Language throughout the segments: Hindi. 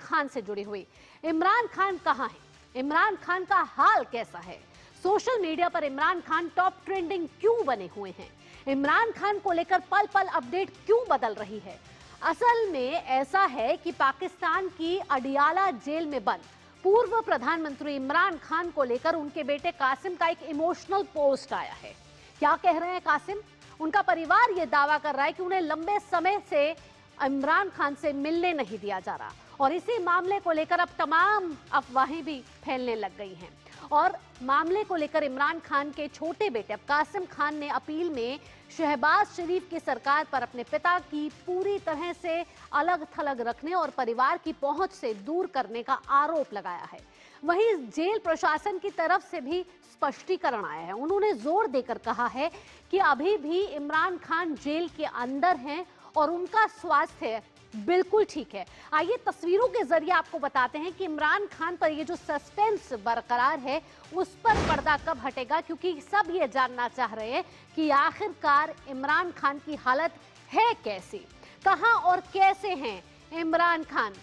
खान से जुड़ी हुई। इमरान खान कहां है? इमरान खान का हाल कैसा है? सोशल मीडिया पर इमरान खान टॉप ट्रेंडिंग क्यों बने हुए हैं? इमरान खान को लेकर पल पल अपडेट क्यों बदल रही है? असल में ऐसा है कि पाकिस्तान की अडियाला जेल में बंद पूर्व प्रधानमंत्री इमरान खान को लेकर उनके बेटे कासिम का एक इमोशनल पोस्ट आया है। क्या कह रहे हैं कासिम? उनका परिवार यह दावा कर रहा है कि उन्हें लंबे समय से इमरान खान से मिलने नहीं दिया जा रहा और इसी मामले को लेकर अब तमाम अफवाहें भी फैलने लग गई हैं। और मामले को लेकर इमरान खान के छोटे बेटे अब कासिम खान ने अपील में शहबाज शरीफ की सरकार पर अपने पिता की पूरी तरह से अलग थलग रखने और परिवार की पहुंच से दूर करने का आरोप लगाया है। वहीं जेल प्रशासन की तरफ से भी स्पष्टीकरण आया है। उन्होंने जोर देकर कहा है कि अभी भी इमरान खान जेल के अंदर हैं और उनका स्वास्थ्य बिल्कुल ठीक है। आइए तस्वीरों के जरिए आपको बताते हैं कि इमरान खान पर ये जो सस्पेंस बरकरार है उस पर पर्दा कब हटेगा, क्योंकि सब ये जानना चाह रहे हैं कि आखिरकार इमरान खान की हालत है कैसी, कहां और कैसे हैं इमरान खान।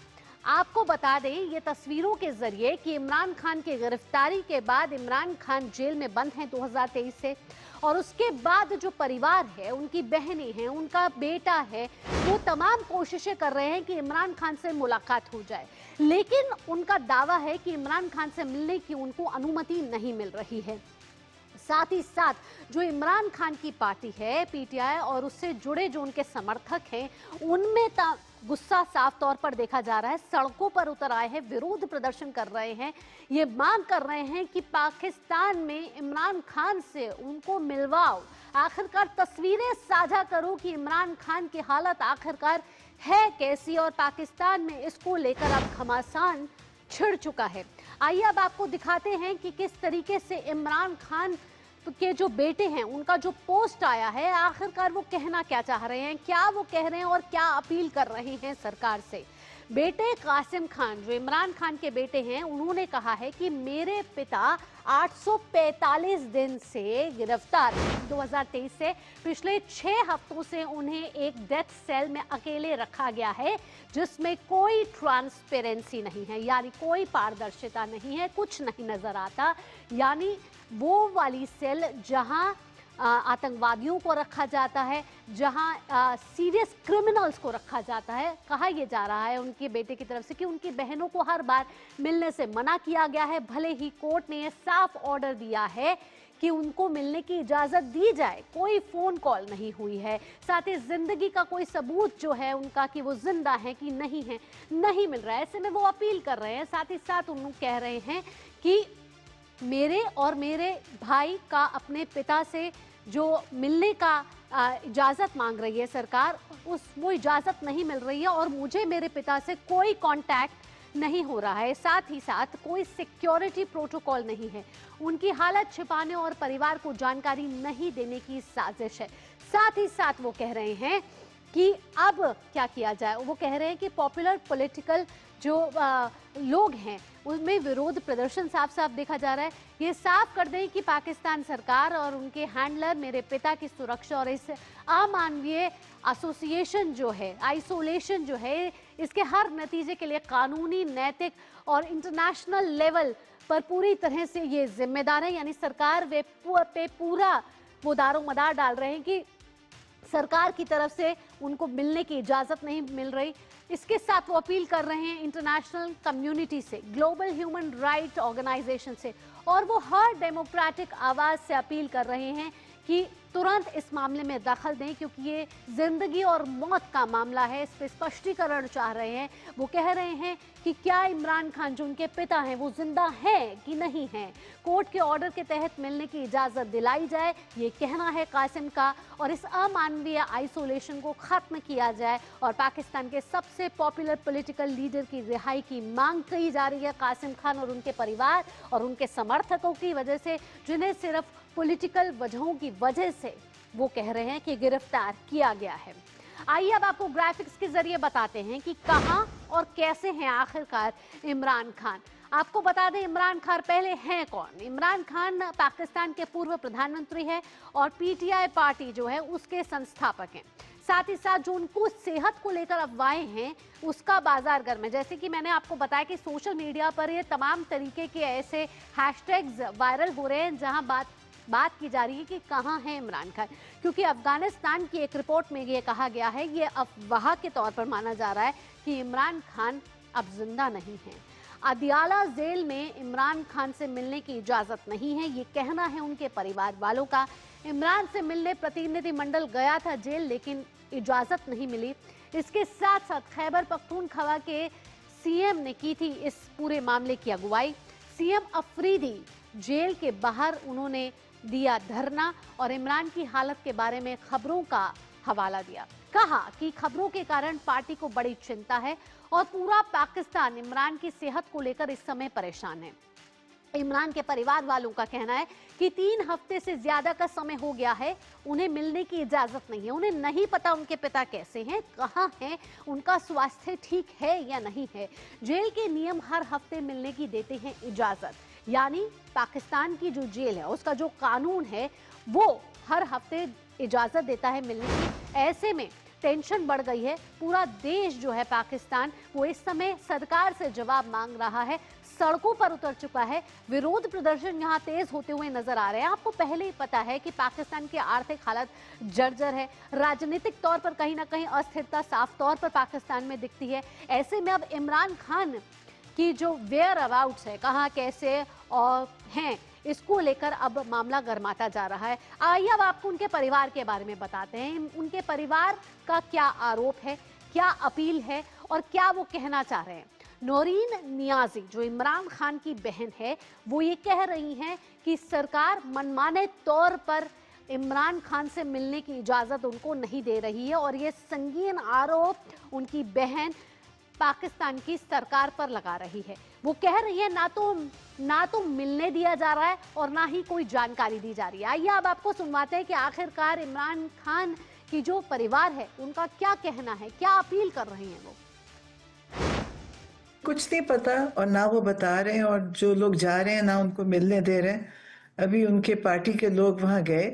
आपको बता दें ये तस्वीरों के जरिए कि इमरान खान की गिरफ्तारी के बाद इमरान खान जेल में बंद हैं 2023 से, और उसके बाद जो परिवार है, उनकी बहनें हैं, उनका बेटा है, वो तमाम कोशिशें कर रहे हैं कि इमरान खान से मुलाकात हो जाए, लेकिन उनका दावा है कि इमरान खान से मिलने की उनको अनुमति नहीं मिल रही है। साथ ही साथ जो इमरान खान की पार्टी है पीटीआई और उससे जुड़े जो उनके समर्थक हैं उनमें गुस्सा साफ तौर पर देखा जा रहा है। सड़कों पर उतर आए हैं, विरोध प्रदर्शन कर रहे हैं, ये मांग कर रहे हैं कि पाकिस्तान में इमरान खान से उनको मिलवाओ, आखिरकार तस्वीरें साझा करो कि इमरान खान की हालत आखिरकार है कैसी, और पाकिस्तान में इसको लेकर अब घमासान छिड़ चुका है। आइए अब आपको दिखाते हैं कि किस तरीके से इमरान खान के जो बेटे हैं उनका जो पोस्ट आया है, आखिरकार वो कहना क्या चाह रहे हैं, क्या वो कह रहे हैं और क्या अपील कर रहे हैं सरकार से। बेटे कासिम खान जो इमरान खान के बेटे हैं उन्होंने कहा है कि मेरे पिता 845 दिन से गिरफ्तार हैं। 2023 से पिछले 6 हफ्तों से उन्हें एक डेथ सेल में अकेले रखा गया है जिसमें कोई ट्रांसपेरेंसी नहीं है, यानी कोई पारदर्शिता नहीं है, कुछ नहीं नजर आता। यानी वो वाली सेल जहां आतंकवादियों को रखा जाता है, जहां सीरियस क्रिमिनल्स को रखा जाता है। कहा यह जा रहा है उनके बेटे की तरफ से कि उनकी बहनों को हर बार मिलने से मना किया गया है, भले ही कोर्ट ने यह साफ ऑर्डर दिया है कि उनको मिलने की इजाजत दी जाए, कोई फोन कॉल नहीं हुई है। साथ ही जिंदगी का कोई सबूत जो है उनका कि वो जिंदा है कि नहीं है नहीं मिल रहा है। ऐसे में वो अपील कर रहे हैं। साथ ही साथ उन लोग कह रहे हैं कि मेरे और मेरे भाई का अपने पिता से जो मिलने का इजाज़त मांग रही है सरकार, वो इजाज़त नहीं मिल रही है और मुझे मेरे पिता से कोई कांटेक्ट नहीं हो रहा है। साथ ही साथ कोई सिक्योरिटी प्रोटोकॉल नहीं है, उनकी हालत छिपाने और परिवार को जानकारी नहीं देने की साजिश है। साथ ही साथ वो कह रहे हैं कि अब क्या किया जाए। वो कह रहे हैं कि पॉपुलर पॉलिटिकल जो लोग हैं उनमें विरोध प्रदर्शन साफ साफ देखा जा रहा है। ये साफ कर दें कि पाकिस्तान सरकार और उनके हैंडलर मेरे पिता की सुरक्षा और इस अमानवीय एसोसिएशन जो है, आइसोलेशन जो है, इसके हर नतीजे के लिए कानूनी, नैतिक और इंटरनेशनल लेवल पर पूरी तरह से ये जिम्मेदार है। यानी सरकार पे पूरा वो दारोमदार डाल रहे हैं कि सरकार की तरफ से उनको मिलने की इजाजत नहीं मिल रही। इसके साथ वो अपील कर रहे हैं इंटरनेशनल कम्युनिटी से, ग्लोबल ह्यूमन राइट ऑर्गेनाइजेशन से, और वो हर डेमोक्रेटिक आवाज से अपील कर रहे हैं कि तुरंत इस मामले में दखल दें, क्योंकि ये जिंदगी और मौत का मामला है। इस पर स्पष्टीकरण चाह रहे हैं। वो कह रहे हैं कि क्या इमरान खान जो उनके पिता हैं वो जिंदा हैं कि नहीं हैं, कोर्ट के ऑर्डर के तहत मिलने की इजाजत दिलाई जाए, ये कहना है कासिम का, और इस अमानवीय आइसोलेशन को खत्म किया जाए और पाकिस्तान के सबसे पॉपुलर पॉलिटिकल लीडर की रिहाई की मांग की जा रही है। कासिम खान और उनके परिवार और उनके समर्थकों की वजह से, जिन्हें सिर्फ पॉलिटिकल वजहों की वजह से वो कह रहे हैं कि गिरफ्तार किया गया है। आइए अब आपको ग्राफिक्स के जरिए बताते हैं कि कहां और कैसे हैं आखिरकार इमरान खान। आपको बता दें इमरान खान पहले हैं कौन। इमरान खान पाकिस्तान के पूर्व प्रधानमंत्री हैं और पीटीआई पार्टी जो है उसके संस्थापक हैं। साथ ही साथ जो उनको सेहत को लेकर अफवाहें हैं उसका बाजार गर्म है। जैसे कि मैंने आपको बताया कि सोशल मीडिया पर ये तमाम तरीके के ऐसे हैशटैग्स वायरल हो रहे हैं जहां बात की जा रही है कि कहां है इमरान खान, क्योंकि अफगानिस्तान की एक रिपोर्ट में ये कहा गया है, ये अफवाह के तौर पर माना जा रहा है कि इमरान खान अब जिंदा नहीं है। अदियाला जेल में इमरान खान से मिलने की इजाजत नहीं है, ये कहना है उनके परिवार वालों का। इमरान से मिलने प्रतिनिधिमंडल गया था जेल, लेकिन इजाजत नहीं मिली। इसके साथ साथ खैबर पख्तूनख्वा के सीएम ने की थी इस पूरे मामले की अगुवाई। सीएम अफरीदी जेल के बाहर उन्होंने दिया धरना और इमरान की हालत के बारे में खबरों का हवाला दिया। कहा कि खबरों के कारण पार्टी को बड़ी चिंता है और पूरा पाकिस्तान इमरान की सेहत को लेकर इस समय परेशान है। इमरान के परिवार वालों का कहना है कि 3 हफ्ते से ज्यादा का समय हो गया है, उन्हें मिलने की इजाजत नहीं है। उन्हें नहीं पता उनके पिता कैसे हैं, कहां हैं, उनका स्वास्थ्य ठीक है या नहीं है। जेल के नियम हर हफ्ते मिलने की देते हैं इजाजत, यानी पाकिस्तान की जो जेल है उसका जो कानून है वो हर हफ्ते इजाजत देता है मिलने की। ऐसे में टेंशन बढ़ गई है। पूरा देश जो है पाकिस्तान, वो इस समय सरकार से जवाब मांग रहा है, सड़कों पर उतर चुका है। विरोध प्रदर्शन यहाँ तेज होते हुए नजर आ रहे हैं। आपको पहले ही पता है कि पाकिस्तान की आर्थिक हालत जर्जर है, राजनीतिक तौर पर कहीं ना कहीं अस्थिरता साफ तौर पर पाकिस्तान में दिखती है। ऐसे में अब इमरान खान की जो वेयर अबाउट्स है, कहाँ कैसे और हैं, इसको लेकर अब मामला गरमाता जा रहा है। आइए अब आपको उनके परिवार के बारे में बताते हैं। उनके परिवार का क्या आरोप है, क्या अपील है और क्या वो कहना चाह रहे हैं। नौरीन नियाजी जो इमरान खान की बहन है, वो ये कह रही हैं कि सरकार मनमाने तौर पर इमरान खान से मिलने की इजाजत उनको नहीं दे रही है और ये संगीन आरोप उनकी बहन पाकिस्तान की सरकार पर लगा रही है। वो कह रही है ना तो मिलने दिया जा रहा है और ना ही कोई जानकारी दी जा रही है। आइए अब आपको सुनवाते हैं कि आखिरकार इमरान खान की जो परिवार है उनका क्या कहना है, क्या अपील कर रहे हैं वो। कुछ नहीं पता और ना वो बता रहे हैं और जो लोग जा रहे हैं ना उनको मिलने दे रहे हैं। अभी उनके पार्टी के लोग वहाँ गए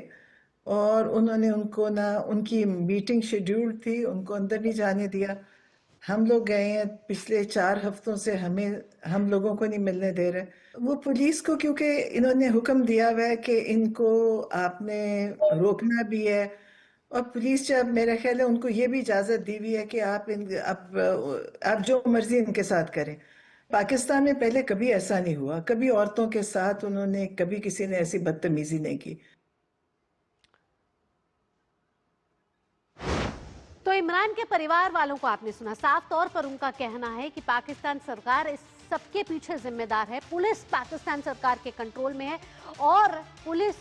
और उन्होंने उनको ना, उनकी मीटिंग शेड्यूल थी, उनको अंदर नहीं जाने दिया। हम लोग गए हैं, पिछले 4 हफ्तों से हम लोगों को नहीं मिलने दे रहे। वो पुलिस को, क्योंकि इन्होंने हुक्म दिया हुआ है कि इनको आपने रोकना भी है और पुलिस जब, मेरा ख्याल है उनको ये भी इजाजत दी हुई है कि आप जो मर्जी इनके साथ करें। पाकिस्तान में पहले कभी ऐसा नहीं हुआ, कभी औरतों के साथ उन्होंने, कभी किसी ने ऐसी बदतमीजी नहीं की। तो इमरान के परिवार वालों को आपने सुना, साफ तौर पर उनका कहना है कि पाकिस्तान सरकार इस सबके पीछे जिम्मेदार है। पुलिस पाकिस्तान सरकार के कंट्रोल में है और पुलिस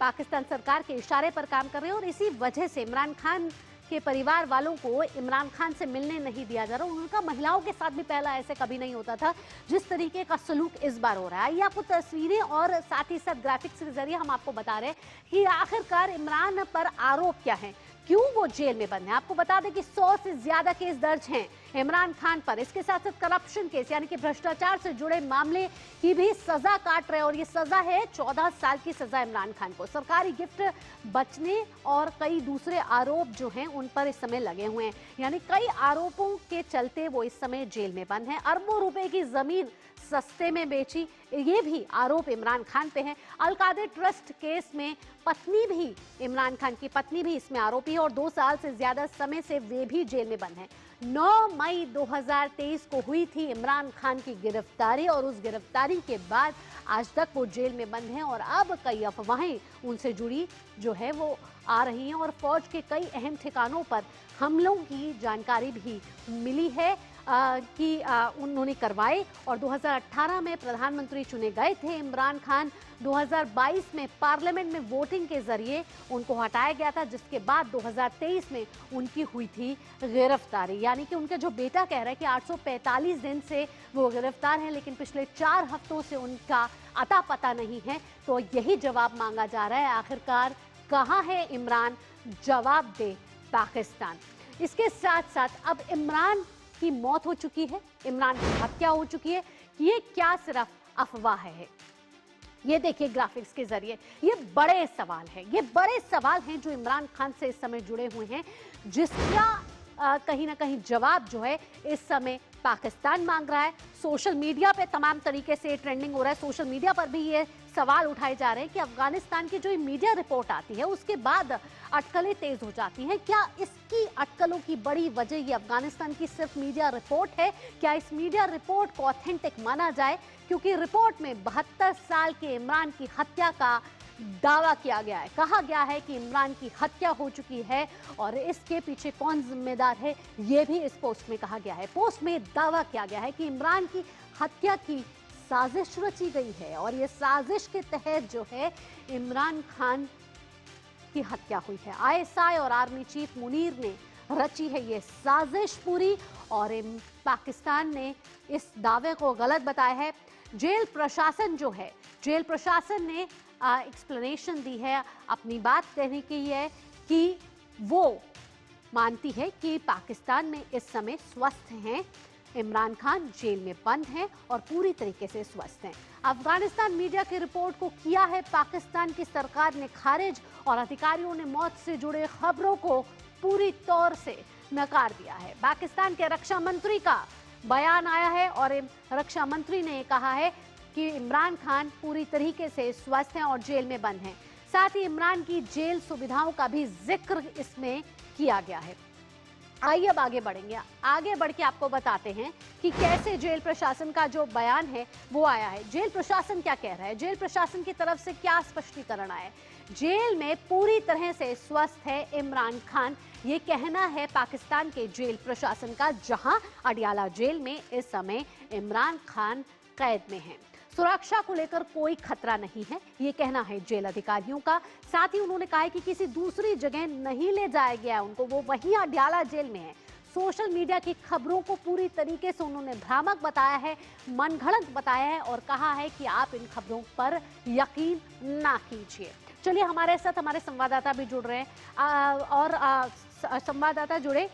पाकिस्तान सरकार के इशारे पर काम कर रही है और इसी वजह से इमरान खान के परिवार वालों को इमरान खान से मिलने नहीं दिया जा रहा। उनका महिलाओं के साथ भी पहला ऐसे कभी नहीं होता था जिस तरीके का सलूक इस बार हो रहा है। ये आपको तस्वीरें और साथ ही साथ ग्राफिक्स के जरिए हम आपको बता रहे हैं कि आखिरकार इमरान पर आरोप क्या है, क्यों वो जेल में बंद है। आपको बता दें कि 100 से ज्यादा केस दर्ज हैं इमरान खान पर। इसके साथ साथ करप्शन केस यानी कि भ्रष्टाचार से जुड़े मामले की भी सजा काट रहे हैं और ये सजा है 14 साल की सजा इमरान खान को। सरकारी गिफ्ट बचने और कई दूसरे आरोप जो हैं उन पर इस समय लगे हुए हैं, यानी कई आरोपों के चलते वो इस समय जेल में बंद है। अरबों रुपए की जमीन सस्ते में बेची, ये भी आरोप इमरान खान पे है। अलकादर ट्रस्ट केस में पत्नी भी, इमरान खान की पत्नी भी इसमें आरोपी है और 2 साल से ज्यादा समय से वे भी जेल में बंद हैं। 9 मई 2023 को हुई थी इमरान खान की गिरफ्तारी और उस गिरफ्तारी के बाद आज तक वो जेल में बंद हैं और अब कई अफवाहें उनसे जुड़ी जो है वो आ रही हैं और फौज के कई अहम ठिकानों पर हमलों की जानकारी भी मिली है कि उन्होंने करवाए और 2018 में प्रधानमंत्री चुने गए थे इमरान खान। 2022 में पार्लियामेंट में वोटिंग के जरिए उनको हटाया गया था, जिसके बाद 2023 में उनकी हुई थी गिरफ्तारी। यानी कि उनका जो बेटा कह रहा है कि 845 दिन से वो गिरफ्तार हैं, लेकिन पिछले 4 हफ्तों से उनका अता पता नहीं है। तो यही जवाब मांगा जा रहा है, आखिरकार कहाँ है इमरान, जवाब दे पाकिस्तान। इसके साथ साथ अब इमरान की मौत हो चुकी है, इमरान की हत्या हो चुकी है, ये क्या सिर्फ अफवाह है? ये देखिए ग्राफिक्स के जरिए, ये बड़े सवाल है, ये बड़े सवाल हैं जो इमरान खान से इस समय जुड़े हुए हैं, जिसका कहीं ना कहीं जवाब जो है इस समय पाकिस्तान मांग रहा है। सोशल मीडिया पे तमाम तरीके से ट्रेंडिंग हो रहा है, सोशल मीडिया पर भी ये सवाल उठाए जा रहे हैं कि अफगानिस्तान की जो मीडिया रिपोर्ट आती है उसके बाद अटकलें तेज हो जाती हैं। क्या इसकी अटकलों की बड़ी वजह ये अफगानिस्तान की सिर्फ मीडिया रिपोर्ट है? क्या इस मीडिया रिपोर्ट को ऑथेंटिक माना जाए? क्योंकि रिपोर्ट में 72 साल के इमरान की हत्या का दावा किया गया है, कहा गया है कि इमरान की हत्या हो चुकी है और इसके पीछे कौन जिम्मेदार है ये भी इस पोस्ट में कहा गया है। पोस्ट में दावा किया गया है कि इमरान की हत्या की साजिश रची गई है और ये साजिश के तहत जो है इमरान खान की हत्या हुई है। आईएसआई और आर्मी चीफ मुनीर ने रची है ये साजिश पूरी और पाकिस्तान ने इस दावे को गलत बताया है। जेल प्रशासन जो है, जेल प्रशासन ने एक्सप्लेनेशन दी है, अपनी बात कहने की है कि वो मानती है कि पाकिस्तान में इस समय स्वस्थ हैं, इमरान खान जेल में बंद हैं और पूरी तरीके से स्वस्थ हैं। अफगानिस्तान मीडिया की रिपोर्ट को किया है पाकिस्तान की सरकार ने खारिज और अधिकारियों ने मौत से जुड़े खबरों को पूरी तौर से नकार दिया है। पाकिस्तान के रक्षा मंत्री का बयान आया है और रक्षा मंत्री ने कहा है कि इमरान खान पूरी तरीके से स्वस्थ हैं और जेल में बंद हैं। साथ ही इमरान की जेल सुविधाओं का भी जिक्र इसमें किया गया है। आइए अब आगे बढ़ेंगे, आगे बढ़ के आपको बताते हैं कि कैसे जेल प्रशासन का जो बयान है वो आया है। जेल प्रशासन क्या कह रहा है, जेल प्रशासन की तरफ से क्या स्पष्टीकरण आया है। जेल में पूरी तरह से स्वस्थ है इमरान खान, ये कहना है पाकिस्तान के जेल प्रशासन का, जहां अडियाला जेल में इस समय इमरान खान कैद में हैं। सुरक्षा को लेकर कोई खतरा नहीं है, ये कहना है जेल अधिकारियों का। साथ ही उन्होंने कहा है कि किसी दूसरी जगह नहीं ले जाया गया उनको, वो वहीं अडियाला जेल में है। सोशल मीडिया की खबरों को पूरी तरीके से उन्होंने भ्रामक बताया है, मनगढ़ंत बताया है और कहा है कि आप इन खबरों पर यकीन ना कीजिए। चलिए हमारे साथ हमारे संवाददाता भी जुड़ रहे हैं और संवाददाता जुड़े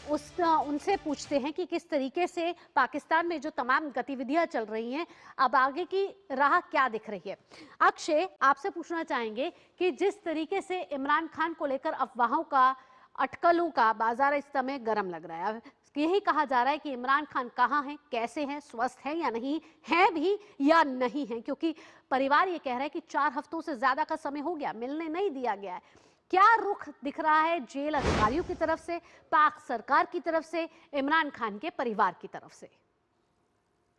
उनसे पूछते हैं कि किस तरीके से पाकिस्तान में जो तमाम गतिविधियां चल रही हैं, अब आगे की राह क्या दिख रही है। अक्षय, आपसे पूछना चाहेंगे कि जिस तरीके से इमरान खान को लेकर अफवाहों का, अटकलों का बाजार इस समय गर्म लग रहा है, यही कहा जा रहा है कि इमरान खान कहाँ हैं, कैसे हैं, स्वस्थ हैं या नहीं, हैं भी या नहीं हैं, क्योंकि परिवार ये कह रहा है कि 4 हफ्तों से ज्यादा का समय हो गया, मिलने नहीं दिया गया है। क्या रुख दिख रहा है जेल अधिकारियों की तरफ से, पाक सरकार की तरफ से, इमरान खान के परिवार की तरफ से?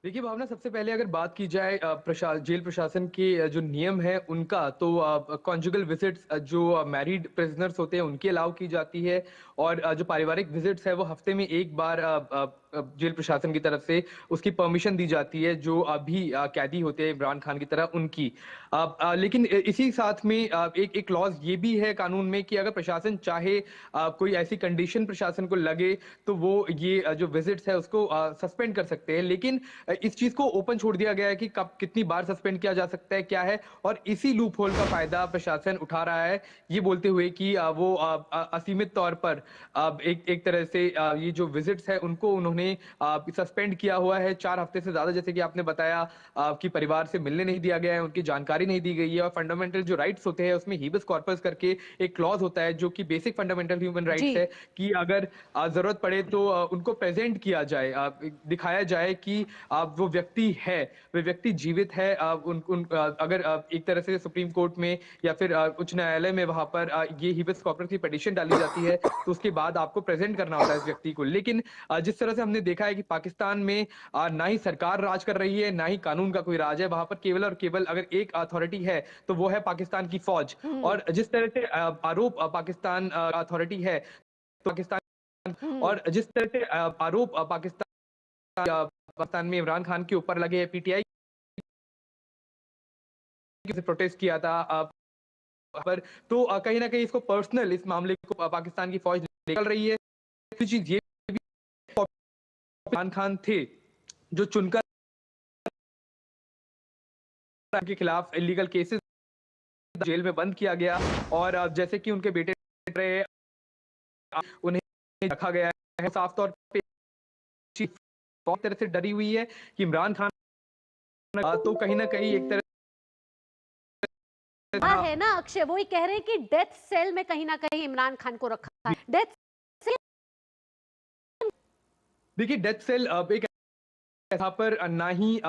देखिए भावना, सबसे पहले अगर बात की जाए जेल प्रशासन के जो नियम है उनका, तो कॉन्जुगल विजिट्स जो मैरिड प्रिजनर्स होते हैं उनकी अलाउ की जाती है और जो पारिवारिक विजिट्स है वो हफ्ते में एक बार जेल प्रशासन की तरफ से उसकी परमिशन दी जाती है, जो अभी कैदी होते हैं इमरान खान की तरह उनकी। लेकिन इसी साथ में एक क्लॉज ये भी है कानून में कि अगर प्रशासन चाहे, कोई ऐसी कंडीशन प्रशासन को लगे, तो वो ये जो विजिट्स है उसको सस्पेंड कर सकते हैं। लेकिन इस चीज को ओपन छोड़ दिया गया है कि कब कितनी बार सस्पेंड किया जा सकता है, क्या है, और इसी लूप होल का फायदा प्रशासन उठा रहा है, ये बोलते हुए कि वो असीमित तौर पर एक तरह से ये जो विजिट्स है उनको उन्होंने सस्पेंड किया हुआ है 4 हफ्ते से ज्यादा। जैसे कि आपने बताया कि परिवार से मिलने नहीं दिया गया है, उनकी जानकारी नहीं दी गई है और फंडामेंटल जो राइट्स होते हैं उसमें हीबस कॉर्पस करके एक क्लॉज होता है जो कि बेसिक फंडामेंटल ह्यूमन राइट्स है कि अगर जरूरत पड़े तो उनको प्रेजेंट किया जाए, दिखाया जाए कि वो व्यक्ति है, वे व्यक्ति जीवित है। अगर एक तरह से सुप्रीम कोर्ट में या फिर उच्च न्यायालय में वहां पर ये हीबस कॉर्पस की पिटीशन डाली जाती है तो उसके बाद आपको प्रेजेंट करना होता है इस व्यक्ति को। लेकिन जिस तरह से हमने देखा है कि पाकिस्तान में ना ही सरकार राज कर रही है, ना ही कानून का कोई राज है, वहां पर केवल और केवल अगर एक अथॉरिटी है तो वो है पाकिस्तान की फौज। और जिस तरह से आरोप पाकिस्तान अथॉरिटी है तो पाकिस्तान, और जिस तरह से आरोप पाकिस्तान में इमरान खान के ऊपर लगे, पीटीआई से प्रोटेस्ट किया था पर, तो कहीं ना कहीं इसको पर्सनल, इस मामले को पाकिस्तान की फौज निकल रही है। चीज ये इमरान खान थे जो चुनकर के खिलाफ इलीगल केसेस जेल में बंद किया गया और जैसे कि उनके बेटे रहे उन्हें रखा गया है। साफ तौर पे तरह से डरी हुई है कि इमरान खान तो कहीं ना कहीं एक तरह हाँ है ना अक्षय, वही कह रहे हैं कि डेथ सेल में कहीं ना कहीं इमरान खान को रखा है। डेथ सेल देखिए डेथ सेल एक यहाँ पर ना ही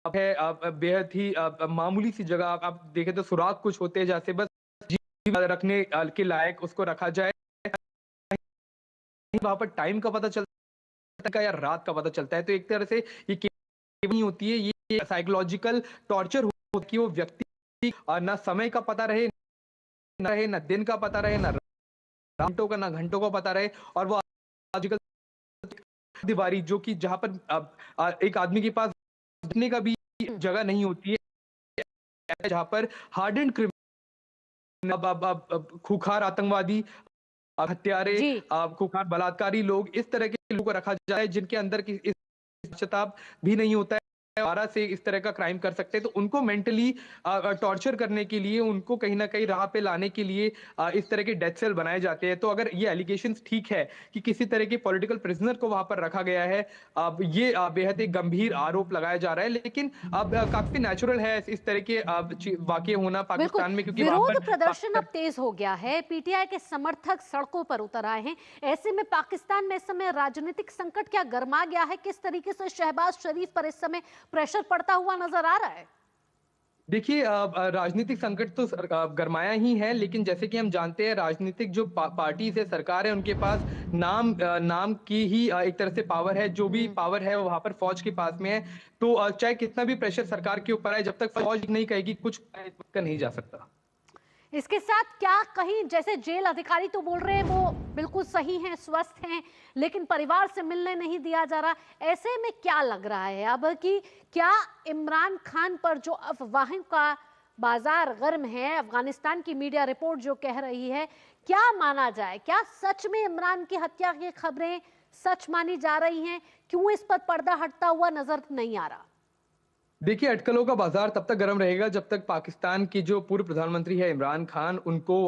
है बेहद ही मामूली सी जगह आप देखें तो सुराग कुछ होते हैं जैसे बस जीव रखने के लायक उसको रखा जाए। वहां पर टाइम का पता चलता है या रात का पता चलता है, तो एक तरह से ये नहीं होती है, ये साइकोलॉजिकल टॉर्चर हो कि वो व्यक्ति ना समय का पता रहे, ना दिन का पता रहे, ना घंटों का पता रहे, और वो आजकल दीवारी जो कि जहां पर एक आदमी के पास बैठने का भी जगह नहीं होती है, जहां पर हार्डेंड क्रिमिनल खूंखार आतंकवादी हत्यारे जी खूंखार बलात्कारी लोग, इस तरह के लोगों को रखा जाए जिनके अंदर की इस पश्चाताप भी नहीं होता है, दोबारा से इस तरह का क्राइम कर सकते हैं, तो उनको मेंटली टॉर्चर करने के लिए, उनको कहीं ना कहीं राह पे लाने के लिए इस तरह के डेथ सेल बनाए जाते हैं। तो अगर ये एलिगेशंस ठीक है कि किसी तरह के पॉलिटिकल प्रिजनर को वहां पर रखा गया है, अब ये बेहद एक गंभीर आरोप लगाया जा रहा है, लेकिन अब काफी नेचुरल है इस तरह के वाकये होना बिल्कुल, पाकिस्तान में, क्योंकि वहां विरोध पर प्रदर्शन अब तेज हो गया है, पीटीआई के समर्थक सड़कों पर उतर आए हैं। ऐसे में पाकिस्तान में इस समय राजनीतिक संकट क्या गर्मा गया है? किस तरीके से शहबाज शरीफ पर इस समय प्रेशर पड़ता हुआ नजर आ रहा है? देखिए राजनीतिक संकट तो गरमाया ही है, लेकिन जैसे कि हम जानते हैं राजनीतिक जो पार्टी से सरकार है उनके पास नाम की ही एक तरह से पावर है, जो भी पावर है वो वहां पर फौज के पास में है। तो चाहे कितना भी प्रेशर सरकार के ऊपर आए, जब तक फौज नहीं कहेगी कुछ का नहीं जा सकता। इसके साथ क्या कहीं जैसे जेल अधिकारी तो बोल रहे हैं वो बिल्कुल सही हैं, स्वस्थ हैं, लेकिन परिवार से मिलने नहीं दिया जा रहा, ऐसे में क्या लग रहा है अब कि क्या इमरान खान पर जो अफवाहों का बाजार गर्म है, अफगानिस्तान की मीडिया रिपोर्ट जो कह रही है, क्या माना जाए? क्या सच में इमरान की हत्या की खबरें सच मानी जा रही हैं? क्यों इस पर पर्दा हटता हुआ नजर नहीं आ रहा? देखिए अटकलों का बाजार तब तक गर्म रहेगा जब तक पाकिस्तान की जो पूर्व प्रधानमंत्री है इमरान खान, उनको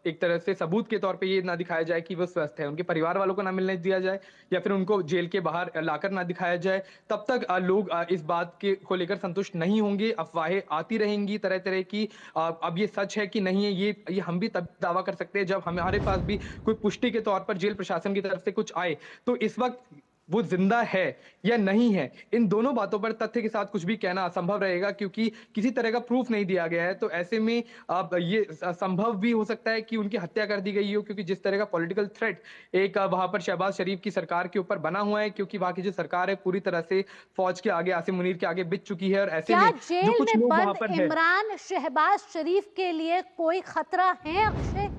एक तरह से सबूत के तौर पे ये ना दिखाया जाए कि वो स्वस्थ है, उनके परिवार वालों को ना मिलने दिया जाए, या फिर उनको जेल के बाहर लाकर ना दिखाया जाए, तब तक लोग इस बात के को लेकर संतुष्ट नहीं होंगे। अफवाहें आती रहेंगी तरह तरह की। अब ये सच है कि नहीं है, ये हम भी तब दावा कर सकते हैं जब हमारे पास भी कोई पुष्टि के तौर पर जेल प्रशासन की तरफ से कुछ आए। तो इस वक्त वो जिंदा है या नहीं है, इन दोनों बातों पर तथ्य के साथ कुछ भी कहना असंभव रहेगा, क्योंकि किसी तरह का प्रूफ नहीं दिया गया है। तो ऐसे में अब ये संभव भी हो सकता है कि उनकी हत्या कर दी गई हो, क्योंकि जिस तरह का पॉलिटिकल थ्रेट एक वहां पर शहबाज शरीफ की सरकार के ऊपर बना हुआ है, क्योंकि वहां की जो सरकार है पूरी तरह से फौज के आगे, आसिम मुनीर के आगे बिक चुकी है, और ऐसे क्या में जो जेल कुछ में लोग वहां बंद पर है। इमरान शहबाज शरीफ के लिए कोई खतरा है अक्षय?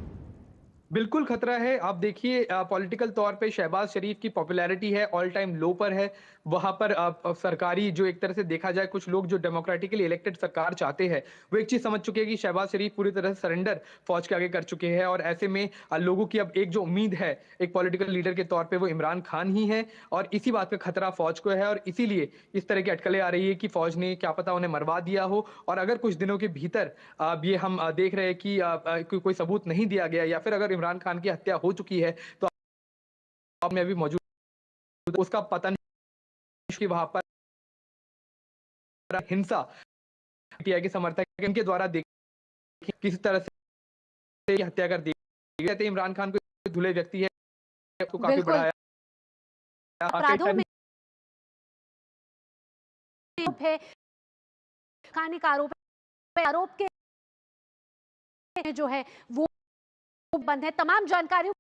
बिल्कुल खतरा है। आप देखिए पॉलिटिकल तौर पे शहबाज शरीफ की पॉपुलैरिटी है ऑल टाइम लो पर है। वहां पर सरकारी जो एक तरह से देखा जाए, कुछ लोग जो डेमोक्रेटिकली इलेक्टेड सरकार चाहते हैं, वो एक चीज समझ चुके हैं कि शहबाज शरीफ पूरी तरह से सरेंडर फौज के आगे कर चुके हैं, और ऐसे में लोगों की अब एक जो उम्मीद है एक पॉलिटिकल लीडर के तौर पर, वो इमरान खान ही है, और इसी बात का खतरा फौज को है, और इसीलिए इस तरह की अटकलें आ रही है कि फौज ने क्या पता उन्हें मरवा दिया हो, और अगर कुछ दिनों के भीतर ये हम देख रहे हैं कि कोई सबूत नहीं दिया गया, या फिर अगर इमरान खान की हत्या हो चुकी है, तो आप में अभी मौजूद उसका पता नहीं कि वहां पर हिंसा पीटीआई के समर्थक इनके द्वारा देखी किसी तरह से हत्या कर दी गई। इमरान खान को धुले व्यक्ति है, उसको काफी बिल्कुल, बढ़ाया अपराधों में है, खाने का आरोप है, आरोप के जो है वो बंद है। तमाम जानकारियों